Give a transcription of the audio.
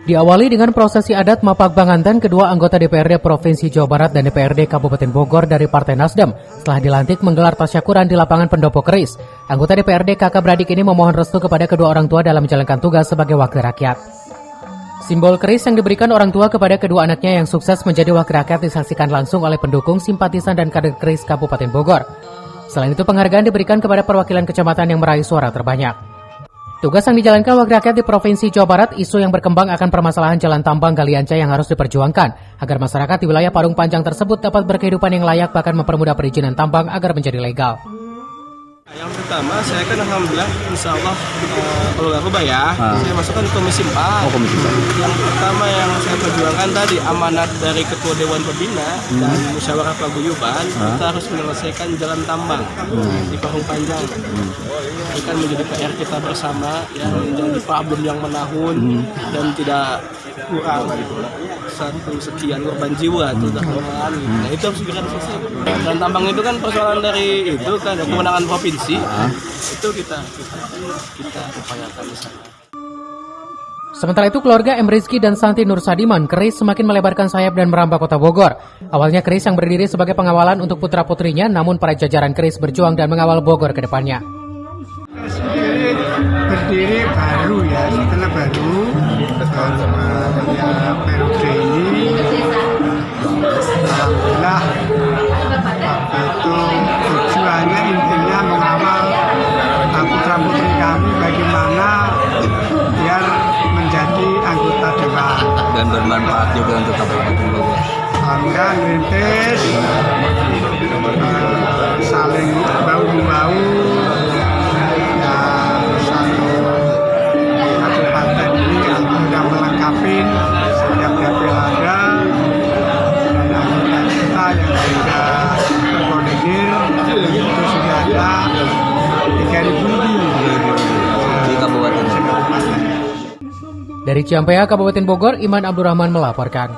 Diawali dengan prosesi adat Mapak Banganten, kedua anggota DPRD Provinsi Jawa Barat dan DPRD Kabupaten Bogor dari Partai Nasdem setelah dilantik menggelar tasyakuran di lapangan Pendopo Keris. Anggota DPRD kakak beradik ini memohon restu kepada kedua orang tua dalam menjalankan tugas sebagai wakil rakyat. Simbol keris yang diberikan orang tua kepada kedua anaknya yang sukses menjadi wakil rakyat disaksikan langsung oleh pendukung, simpatisan, dan kader keris Kabupaten Bogor. Selain itu, penghargaan diberikan kepada perwakilan kecamatan yang meraih suara terbanyak. Tugas yang dijalankan wakil rakyat di Provinsi Jawa Barat, isu yang berkembang akan permasalahan jalan tambang Galianca yang harus diperjuangkan agar masyarakat di wilayah Parung Panjang tersebut dapat berkehidupan yang layak, bahkan mempermudah perizinan tambang agar menjadi legal. Yang pertama, saya kan alhamdulillah insya Allah kalau nggak rubah ya, saya masukkan Komisi 4. Komisi 4. Yang pertama yang saya perjuangkan tadi amanat dari Ketua Dewan Pembina dan Musyawarah Paguyuban, kita harus menyelesaikan jalan tambang di Parung Panjang. Ini kan menjadi PR kita bersama, yang menjadi problem yang menahun dan tidak kurang gitu. Satu sekian korban jiwa itu udah korban. Nah, itu harus segera diselesaikan. Dan tambang itu kan persoalan dari itu kan kewenangan provinsi. Itu kita upayakan di sana. Sementara itu, keluarga M. Rizky dan Santi Nur Sadiman, keris semakin melebarkan sayap dan merambah kota Bogor. Awalnya keris yang berdiri sebagai pengawalan untuk putra-putrinya, namun para jajaran keris berjuang dan mengawal Bogor ke depannya. Berdiri baru ya, setelah baru periode ini alhamdulillah itu tujuannya intinya mengawal putra-putri kami bagaimana biar menjadi anggota dewan dan bermanfaat juga untuk Kabupaten Bogor. Alhamdulillah ngerintis saling bau-bau. Setiap pilkada dan anggota kita yang sudah terkoordinir itu sudah ada 3.000 di Kabupaten. Dari Ciampea, Kabupaten Bogor, Iman Abdurrahman melaporkan.